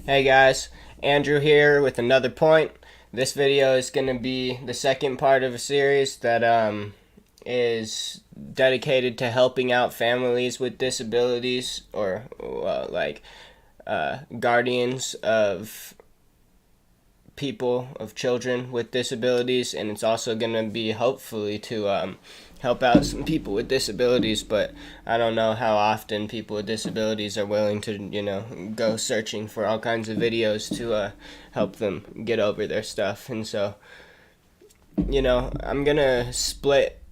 Hey guys, Andrew here with another point. This video is going to be the second part of a series that is dedicated to helping out families with disabilities or guardians of people, of children with disabilities, and it's also going to be hopefully to help out some people with disabilities, but I don't know how often people with disabilities are willing to, go searching for all kinds of videos to help them get over their stuff. And so, I'm going to split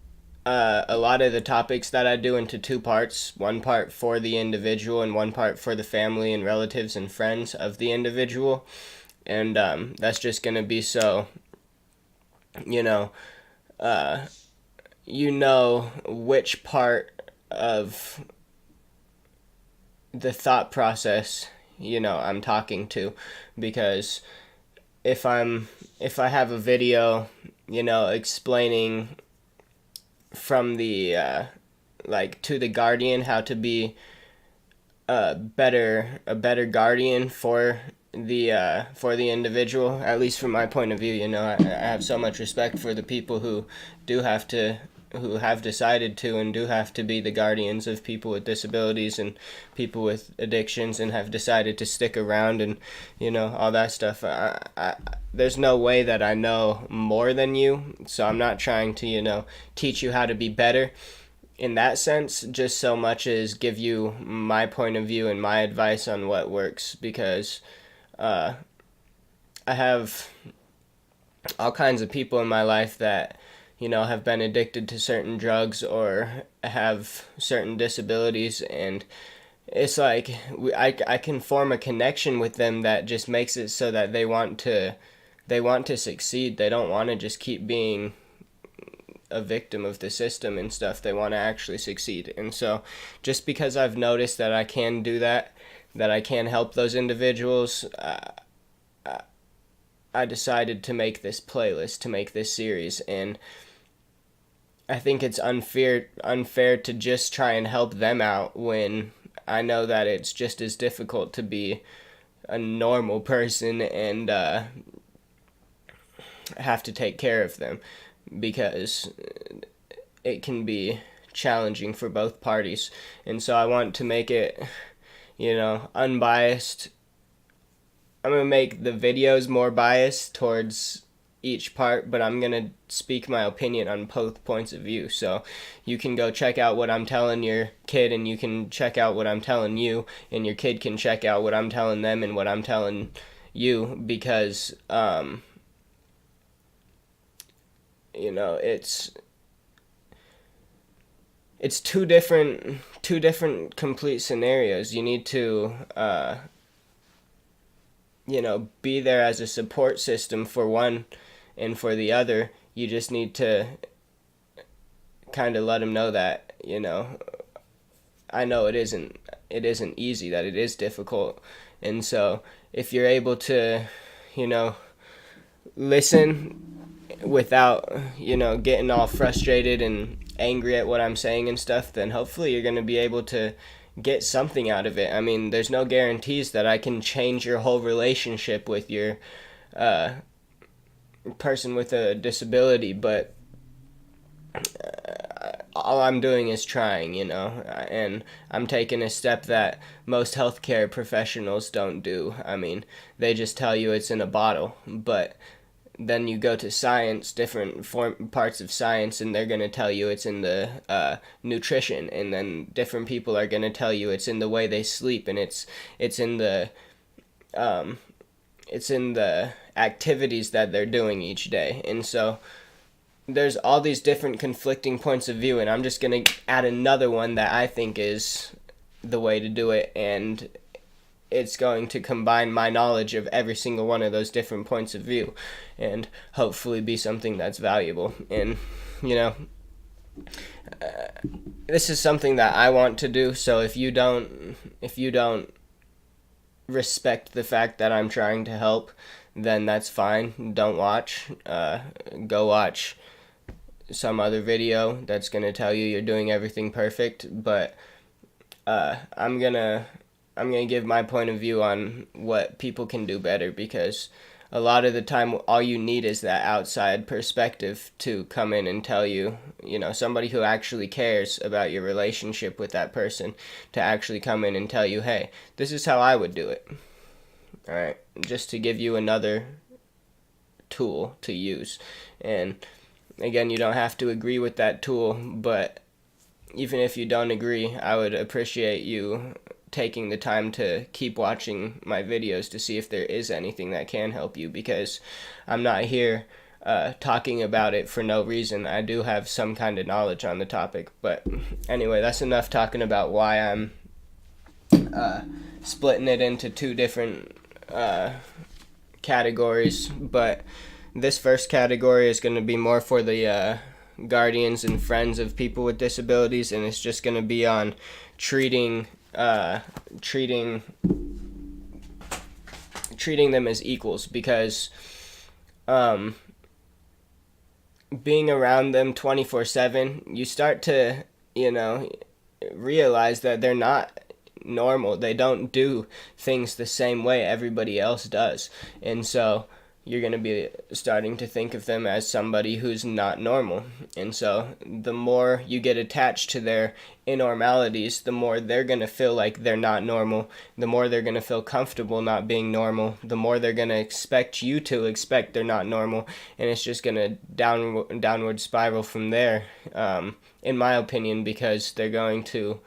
a lot of the topics that I do into two parts, one part for the individual and one part for the family and relatives and friends of the individual. And that's just going to be so, you know, uh, which part of the thought process, I'm talking to. Because if I have a video, explaining from the, to the guardian how to be a better guardian for the individual, at least from my point of view. I have so much respect for the people who have decided to and do have to be the guardians of people with disabilities and people with addictions and have decided to stick around and all that stuff. There's no way that I know more than you, so I'm not trying to teach you how to be better in that sense, just so much as give you my point of view and my advice on what works. Because I have all kinds of people in my life that have been addicted to certain drugs or have certain disabilities, and it's like I can form a connection with them that just makes it so that they want to succeed. They don't want to just keep being a victim of the system and stuff. They want to actually succeed. And so just because I've noticed that I can do that I can help those individuals, I decided to make this playlist, to make this series. And I think it's unfair to just try and help them out when I know that it's just as difficult to be a normal person and have to take care of them, because it can be challenging for both parties. And so I want to make it, unbiased. I'm going to make the videos more biased towards each part, but I'm going to speak my opinion on both points of view. So you can go check out what I'm telling your kid, and you can check out what I'm telling you, and your kid can check out what I'm telling them and what I'm telling you, because it's two different complete scenarios. You need to be there as a support system for one, and for the other you just need to kind of let them know that I know it isn't easy, that it is difficult. And so if you're able to listen without getting all frustrated and angry at what I'm saying and stuff, then hopefully you're going to be able to get something out of it. I mean, there's no guarantees that I can change your whole relationship with your person with a disability, but all I'm doing is trying, and I'm taking a step that most healthcare professionals don't do. I mean, they just tell you it's in a bottle, but then you go to science, different parts of science, and they're going to tell you it's in the nutrition, and then different people are going to tell you it's in the way they sleep, and it's in the um, it's in the activities that they're doing each day. And so there's all these different conflicting points of view, and I'm just going to add another one that I think is the way to do it, and it's going to combine my knowledge of every single one of those different points of view and hopefully be something that's valuable. And this is something that I want to do, so if you don't respect the fact that I'm trying to help, then that's fine. Don't watch. Go watch some other video that's going to tell you you're doing everything perfect. But I'm gonna I'm going to give my point of view on what people can do better, because a lot of the time all you need is that outside perspective to come in and tell you, somebody who actually cares about your relationship with that person, to actually come in and tell you, hey, this is how I would do it. All right, just to give you another tool to use. And again, you don't have to agree with that tool, but even if you don't agree, I would appreciate you taking the time to keep watching my videos to see if there is anything that can help you, because I'm not here talking about it for no reason. I do have some kind of knowledge on the topic. But anyway, that's enough talking about why I'm splitting it into two different categories. But this first category is going to be more for the guardians and friends of people with disabilities, and it's just going to be on treating them as equals, because being around them 24/7, you start to realize that they're not normal. They don't do things the same way everybody else does, and so you're going to be starting to think of them as somebody who's not normal. And so the more you get attached to their abnormalities, the more they're going to feel like they're not normal, the more they're going to feel comfortable not being normal, the more they're going to expect you to expect they're not normal, and it's just going to downward spiral from there, in my opinion, because they're going to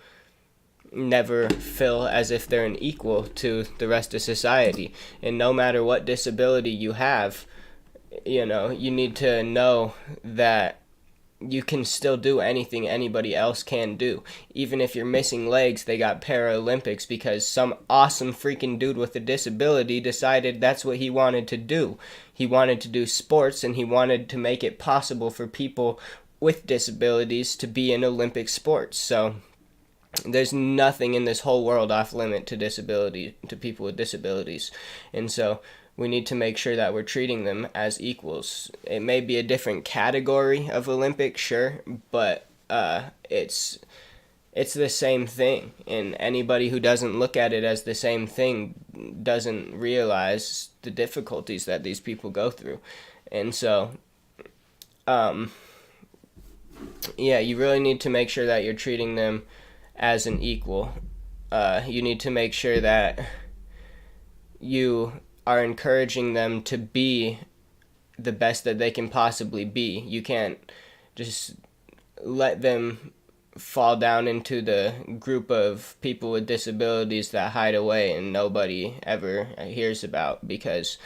never feel as if they're an equal to the rest of society. And no matter what disability you have, you need to know that you can still do anything anybody else can do. Even if you're missing legs, they got Paralympics because some awesome freaking dude with a disability decided that's what he wanted to do. He wanted to do sports, and he wanted to make it possible for people with disabilities to be in Olympic sports. So there's nothing in this whole world off limit to people with disabilities. And so we need to make sure that we're treating them as equals. It may be a different category of Olympic, sure, but it's the same thing. And anybody who doesn't look at it as the same thing doesn't realize the difficulties that these people go through. And so you really need to make sure that you're treating them as an equal. You need to make sure that you are encouraging them to be the best that they can possibly be. You can't just let them fall down into the group of people with disabilities that hide away and nobody ever hears about, because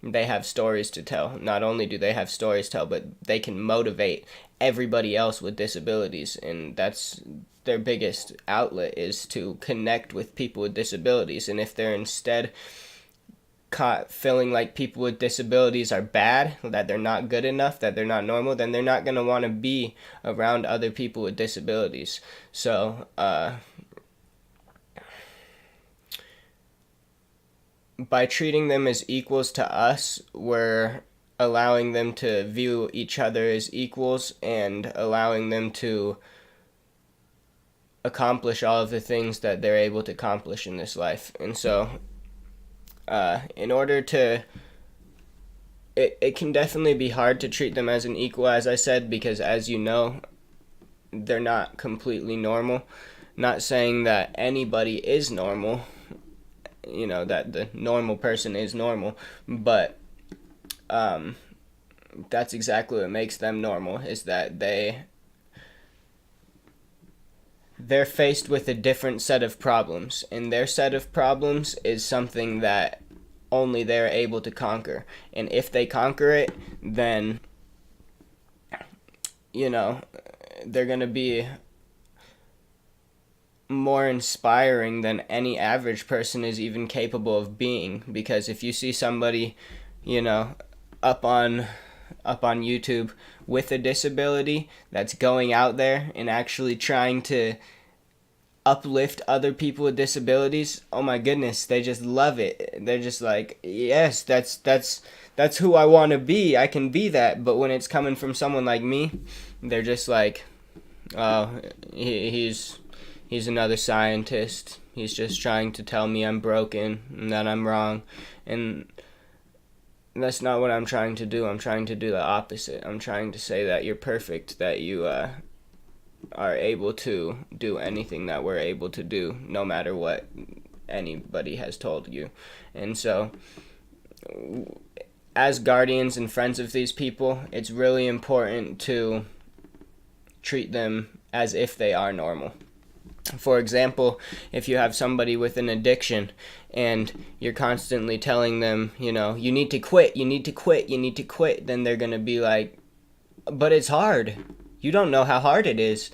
they have stories to tell. Not only do they have stories to tell, but they can motivate everybody else with disabilities, and that's their biggest outlet, is to connect with people with disabilities. And if they're instead caught feeling like people with disabilities are bad, that they're not good enough, that they're not normal, then they're not going to want to be around other people with disabilities. So by treating them as equals to us, we're allowing them to view each other as equals and allowing them to accomplish all of the things that they're able to accomplish in this life. And so in order to it can definitely be hard to treat them as an equal, as I said, because as you know, they're not completely normal. Not saying that anybody is normal, that the normal person is normal, but that's exactly what makes them normal, is that they're faced with a different set of problems, and their set of problems is something that only they're able to conquer. And if they conquer it, then they're going to be more inspiring than any average person is even capable of being. Because if you see somebody up on YouTube with a disability that's going out there and actually trying to uplift other people with disabilities, oh my goodness, they just love it. They're just like, yes, that's who I want to be. I can be that. But when it's coming from someone like me, they're just like, oh, he's another scientist. He's just trying to tell me I'm broken and that I'm wrong. And that's not what I'm trying to do. I'm trying to do the opposite. I'm trying to say that you're perfect, that you are able to do anything that we're able to do, no matter what anybody has told you. And so, as guardians and friends of these people, it's really important to treat them as if they are normal. For example, if you have somebody with an addiction and you're constantly telling them, you know, you need to quit, you need to quit, you need to quit, then they're going to be like, but it's hard. You don't know how hard it is.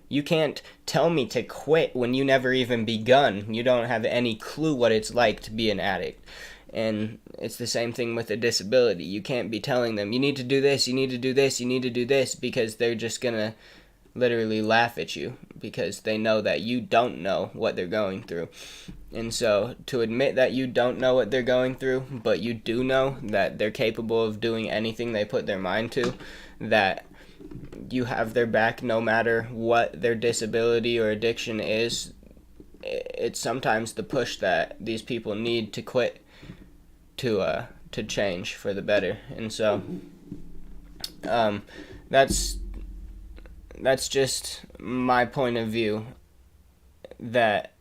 You can't tell me to quit when you never even begun. You don't have any clue what it's like to be an addict. And it's the same thing with a disability. You can't be telling them, you need to do this, you need to do this, you need to do this, because they're just going to literally laugh at you because they know that you don't know what they're going through. And so to admit that you don't know what they're going through, but you do know that they're capable of doing anything they put their mind to, that you have their back no matter what their disability or addiction is, it's sometimes the push that these people need to quit to change for the better. And so that's just my point of view. That,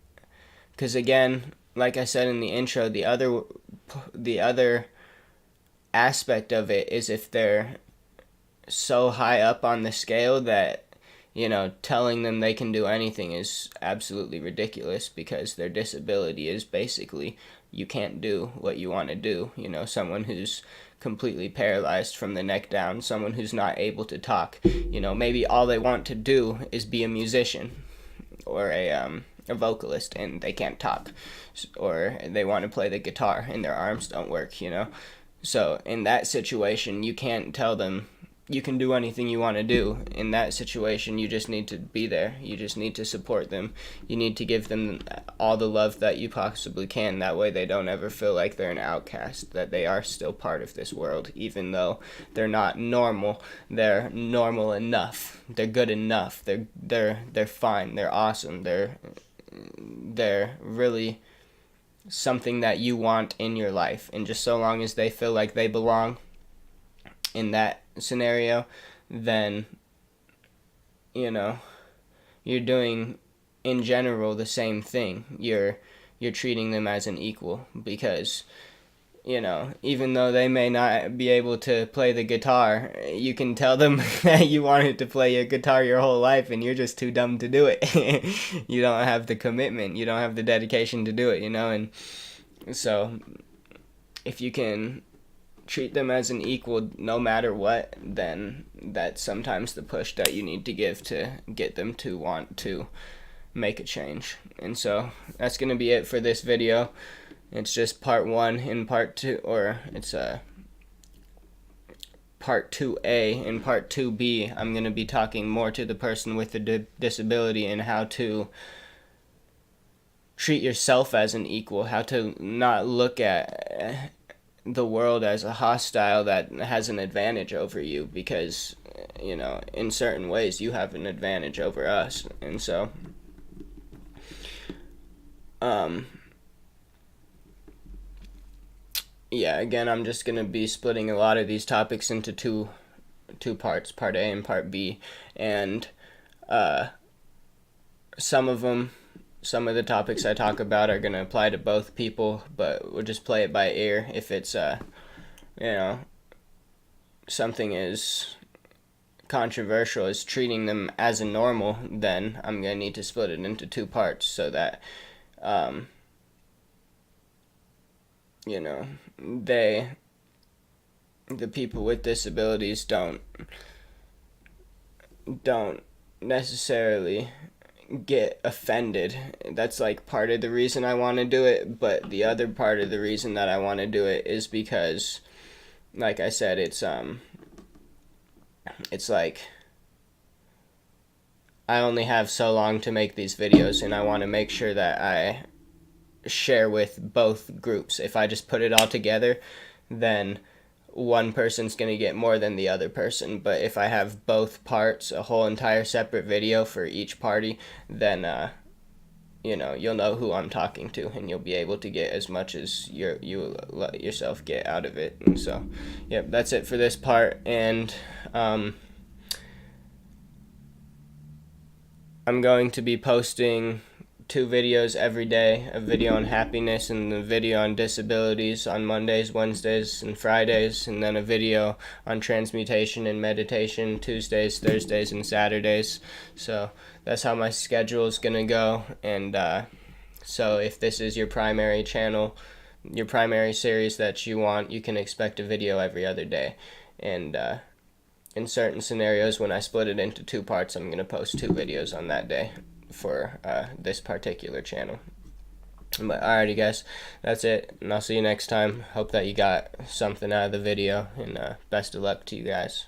because again, like I said in the intro, the other aspect of it is if they're so high up on the scale that, you know, telling them they can do anything is absolutely ridiculous, because their disability is basically you can't do what you want to do. You know, someone who's completely paralyzed from the neck down, someone who's not able to talk, you know, maybe all they want to do is be a musician or a vocalist, and they can't talk, or they want to play the guitar and their arms don't work, you know. So in that situation, you can't tell them you can do anything you want to do. In that situation, you just need to be there. You just need to support them. You need to give them all the love that you possibly can. That way they don't ever feel like they're an outcast, that they are still part of this world, even though they're not normal. They're normal enough. They're good enough. They're fine. They're awesome. They're really something that you want in your life. And just so long as they feel like they belong in that scenario, then, you know, you're doing in general the same thing. You're treating them as an equal, because, you know, even though they may not be able to play the guitar, you can tell them that you wanted to play your guitar your whole life and you're just too dumb to do it. You don't have the commitment, you don't have the dedication to do it, you know. And so if you can treat them as an equal no matter what, then that's sometimes the push that you need to give to get them to want to make a change. And so that's going to be it for this video. It's just part 1 and part 2, or it's part 2A. and part 2B, I'm going to be talking more to the person with the disability and how to treat yourself as an equal, how to not look at the world as a hostile that has an advantage over you, because, you know, in certain ways you have an advantage over us. And so yeah, again, I'm just going to be splitting a lot of these topics into two parts, part A and part B. And some of the topics I talk about are going to apply to both people, but we'll just play it by ear. If it's, you know, something is controversial as treating them as a normal, then I'm going to need to split it into 2 parts so that, you know, the people with disabilities don't necessarily get offended. That's like part of the reason I want to do it, but the other part of the reason that I want to do it is because, like I said, it's like I only have so long to make these videos, and I want to make sure that I share with both groups. If I just put it all together, then one person's going to get more than the other person. But if I have both parts, a whole entire separate video for each party, then you'll know who I'm talking to, and you'll be able to get as much as you let yourself get out of it. And so, yep, that's it for this part. And I'm going to be posting 2 videos every day, a video on happiness and a video on disabilities on Mondays, Wednesdays, and Fridays, and then a video on transmutation and meditation Tuesdays, Thursdays, and Saturdays. So that's how my schedule is going to go. And so if this is your primary channel, your primary series that you want, you can expect a video every other day. And in certain scenarios, when I split it into 2 parts, I'm going to post 2 videos on that day for this particular channel. But alrighty guys, that's it, and I'll see you next time. Hope that you got something out of the video, and best of luck to you guys.